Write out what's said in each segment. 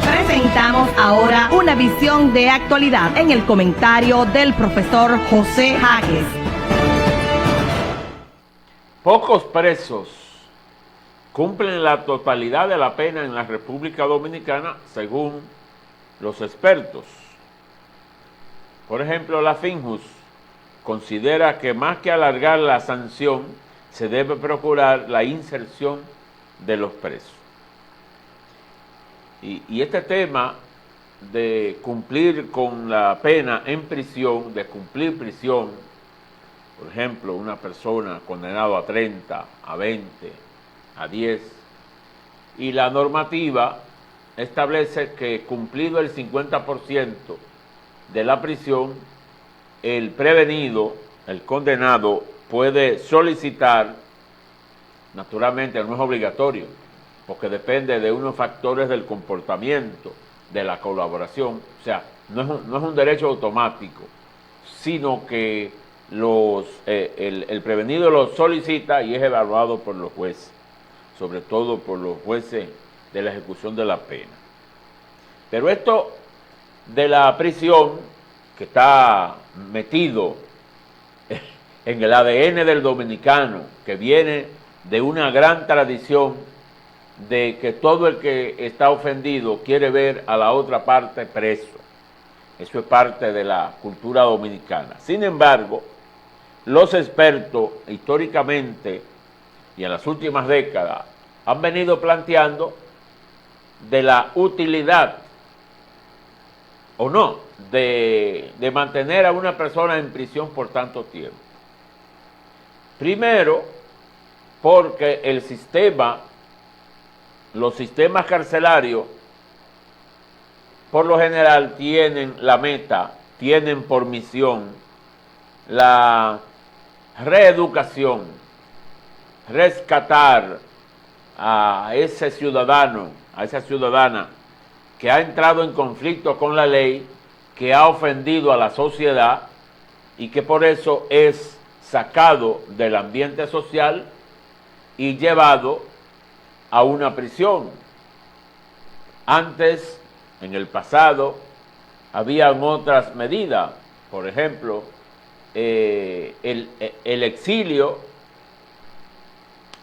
Presentamos ahora una visión de actualidad en el comentario del profesor José Jaques. Pocos presos cumplen la totalidad de la pena en la República Dominicana, según los expertos. Por ejemplo, la FINJUS considera que más que alargar la sanción, se debe procurar la inserción de los presos. Y este tema de cumplir con la pena en prisión, de cumplir prisión, por ejemplo, una persona condenada a 30, a 20, a 10, y la normativa establece que cumplido el 50% de la prisión, el prevenido, el condenado, puede solicitar, naturalmente no es obligatorio, porque depende de unos factores del comportamiento, de la colaboración, o sea, no es un derecho automático, sino que el prevenido lo solicita y es evaluado por los jueces, sobre todo por los jueces de la ejecución de la pena. Pero esto de la prisión, que está metido en el ADN del dominicano, que viene de una gran tradición de que todo el que está ofendido quiere ver a la otra parte preso. Eso es parte de la cultura dominicana. Sin embargo, los expertos históricamente y en las últimas décadas han venido planteando de la utilidad o no de mantener a una persona en prisión por tanto tiempo. Primero, porque los sistemas carcelarios, por lo general, tienen la meta, tienen por misión la reeducación, rescatar a ese ciudadano, a esa ciudadana que ha entrado en conflicto con la ley, que ha ofendido a la sociedad y que por eso es sacado del ambiente social y llevado a una prisión. Antes, en el pasado, habían otras medidas, por ejemplo, el exilio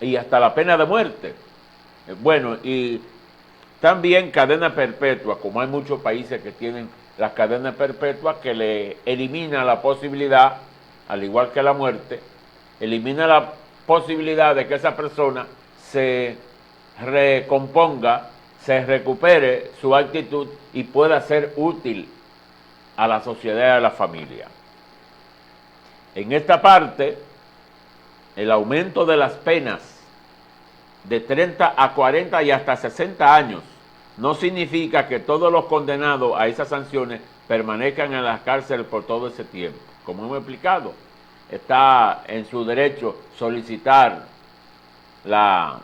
y hasta la pena de muerte. Bueno, y también cadena perpetua, como hay muchos países que tienen las cadenas perpetuas, que le elimina la posibilidad, al igual que la muerte, elimina la posibilidad de que esa persona se recomponga, se recupere su actitud y pueda ser útil a la sociedad y a la familia. En esta parte, el aumento de las penas de 30 a 40 y hasta 60 años no significa que todos los condenados a esas sanciones permanezcan en las cárceles por todo ese tiempo. Como hemos explicado, está en su derecho solicitar la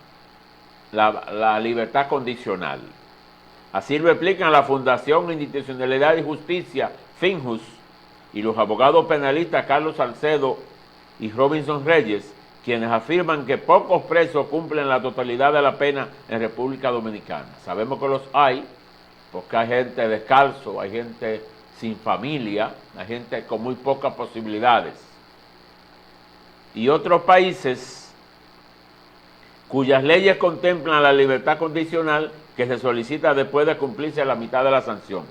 libertad condicional. Así lo explican la Fundación Institucionalidad y Justicia, FINJUS, y los abogados penalistas Carlos Salcedo y Robinson Reyes, quienes afirman que pocos presos cumplen la totalidad de la pena en República Dominicana. Sabemos que los hay, porque hay gente descalzo, hay gente sin familia, hay gente con muy pocas posibilidades. Y otros países cuyas leyes contemplan la libertad condicional que se solicita después de cumplirse la mitad de la sanción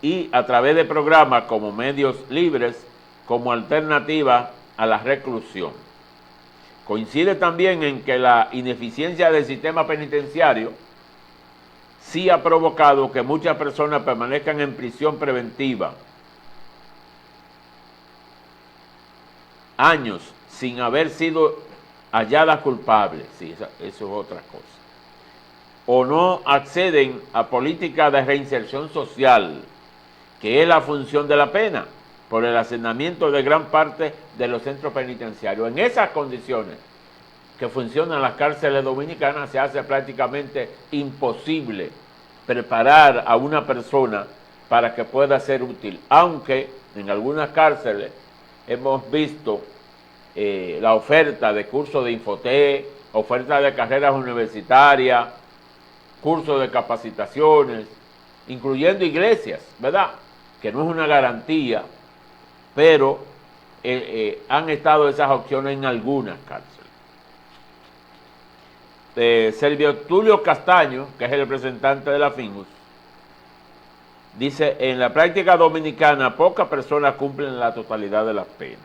y a través de programas como medios libres como alternativa a la reclusión. Coincide también en que la ineficiencia del sistema penitenciario sí ha provocado que muchas personas permanezcan en prisión preventiva años sin haber sido halladas culpables, sí, eso es otra cosa, o no acceden a políticas de reinserción social, que es la función de la pena, por el hacinamiento de gran parte de los centros penitenciarios. En esas condiciones que funcionan las cárceles dominicanas, se hace prácticamente imposible preparar a una persona para que pueda ser útil, aunque en algunas cárceles hemos visto la oferta de cursos de Infotec oferta de carreras universitarias, cursos de capacitaciones, incluyendo iglesias, ¿verdad? Que no es una garantía, pero han estado esas opciones en algunas cárceles. Servio Tulio Castaño, que es el representante de la Fingus, dice, en la práctica dominicana pocas personas cumplen la totalidad de las penas.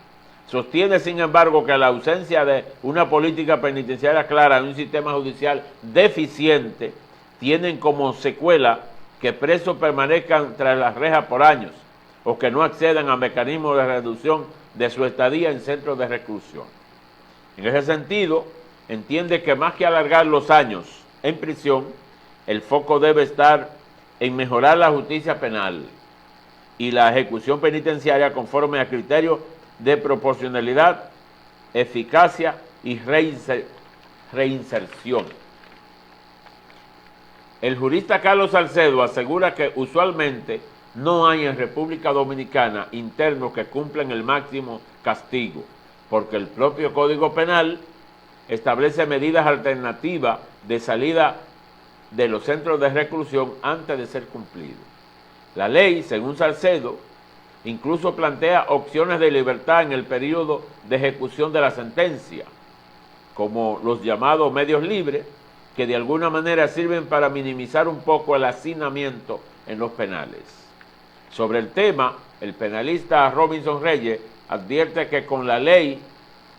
Sostiene, sin embargo, que la ausencia de una política penitenciaria clara en un sistema judicial deficiente tienen como secuela que presos permanezcan tras las rejas por años o que no accedan a mecanismos de reducción de su estadía en centros de reclusión. En ese sentido, entiende que más que alargar los años en prisión, el foco debe estar en mejorar la justicia penal y la ejecución penitenciaria conforme a criterios de proporcionalidad, eficacia y reinserción. El jurista Carlos Salcedo asegura que usualmente no hay en República Dominicana internos que cumplan el máximo castigo, porque el propio Código Penal establece medidas alternativas de salida de los centros de reclusión antes de ser cumplido. La ley, según Salcedo, incluso plantea opciones de libertad en el periodo de ejecución de la sentencia, como los llamados medios libres, que de alguna manera sirven para minimizar un poco el hacinamiento en los penales. Sobre el tema, el penalista Robinson Reyes advierte que con la ley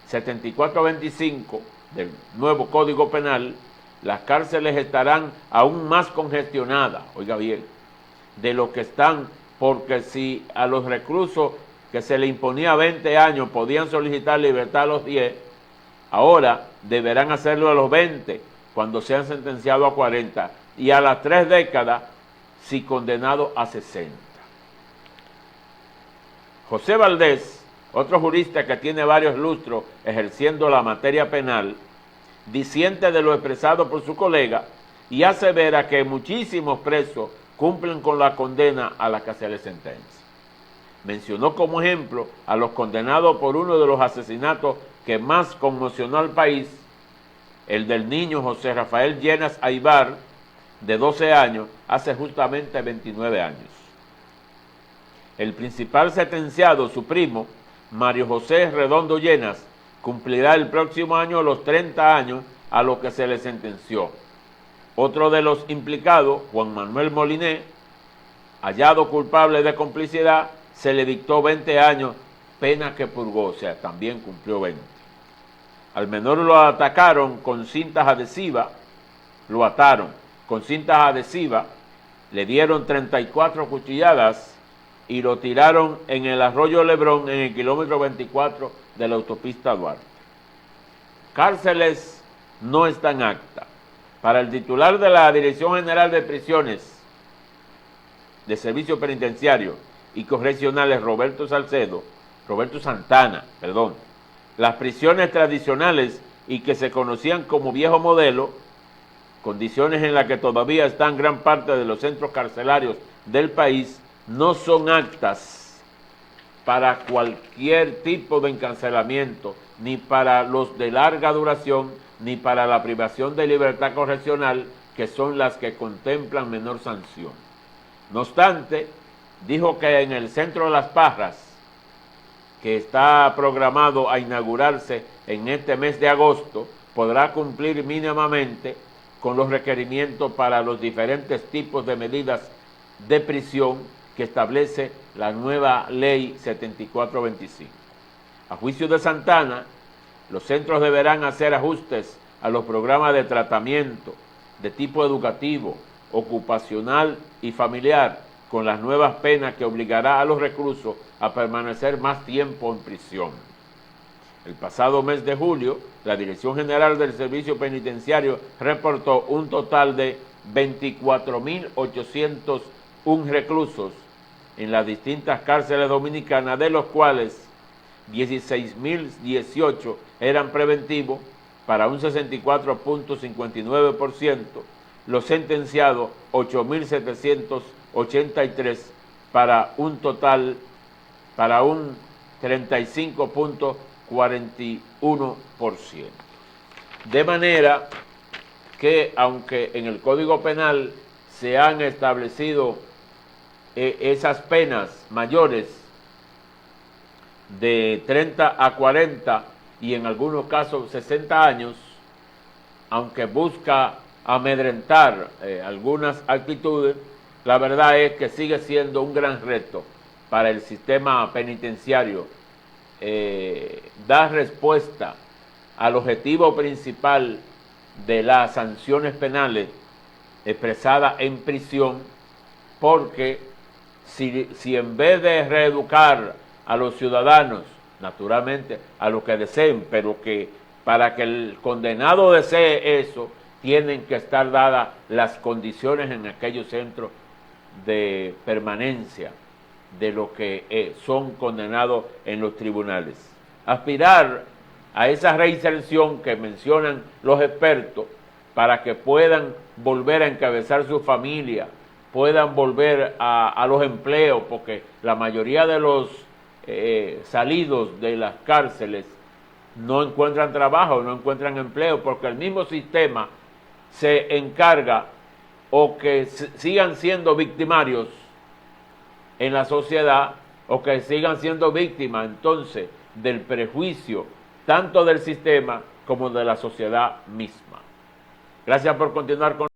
7425 del nuevo Código Penal, las cárceles estarán aún más congestionadas, oiga bien, de lo que están, porque si a los reclusos que se le imponía 20 años podían solicitar libertad a los 10, ahora deberán hacerlo a los 20 cuando sean sentenciados a 40 y a las 3 décadas si condenados a 60. José Valdés, otro jurista que tiene varios lustros ejerciendo la materia penal, disiente de lo expresado por su colega y asevera que muchísimos presos cumplen con la condena a la que se les sentencia. Mencionó como ejemplo a los condenados por uno de los asesinatos que más conmocionó al país, el del niño José Rafael Llenas Aybar, de 12 años, hace justamente 29 años. El principal sentenciado, su primo, Mario José Redondo Llenas, cumplirá el próximo año los 30 años a lo que se le sentenció. Otro de los implicados, Juan Manuel Moliné, hallado culpable de complicidad, se le dictó 20 años, pena que purgó, o sea, también cumplió 20. Al menor lo atacaron con cintas adhesivas, lo ataron con cintas adhesivas, le dieron 34 cuchilladas y lo tiraron en el arroyo Lebrón en el kilómetro 24 de la autopista Duarte. Cárceles no están acta. Para el titular de la Dirección General de Prisiones de Servicios Penitenciarios y Correccionales, Roberto Santana, las prisiones tradicionales y que se conocían como viejo modelo, condiciones en las que todavía están gran parte de los centros carcelarios del país, no son aptas para cualquier tipo de encarcelamiento, ni para los de larga duración, ni para la privación de libertad correccional, que son las que contemplan menor sanción. No obstante, dijo que en el Centro de Las Parras, que está programado a inaugurarse en este mes de agosto, podrá cumplir mínimamente con los requerimientos para los diferentes tipos de medidas de prisión que establece la nueva Ley 7425. A juicio de Santana, los centros deberán hacer ajustes a los programas de tratamiento de tipo educativo, ocupacional y familiar, con las nuevas penas que obligará a los reclusos a permanecer más tiempo en prisión. El pasado mes de julio, la Dirección General del Servicio Penitenciario reportó un total de 24.801 reclusos en las distintas cárceles dominicanas, de los cuales 16.018 eran preventivos para un 64.59%, los sentenciados 8.783 para un 35.41%. De manera que, aunque en el Código Penal se han establecido esas penas mayores de 30 a 40 y en algunos casos 60 años, aunque busca amedrentar algunas actitudes, la verdad es que sigue siendo un gran reto para el sistema penitenciario dar respuesta al objetivo principal de las sanciones penales expresadas en prisión, porque si en vez de reeducar a los ciudadanos, naturalmente a los que deseen, pero que para que el condenado desee eso, tienen que estar dadas las condiciones en aquellos centros de permanencia de los que son condenados en los tribunales. Aspirar a esa reinserción que mencionan los expertos para que puedan volver a encabezar su familia, puedan volver a los empleos, porque la mayoría de los salidos de las cárceles no encuentran trabajo, no encuentran empleo, porque el mismo sistema se encarga o que sigan siendo victimarios en la sociedad o que sigan siendo víctimas entonces del prejuicio tanto del sistema como de la sociedad misma. Gracias por continuar con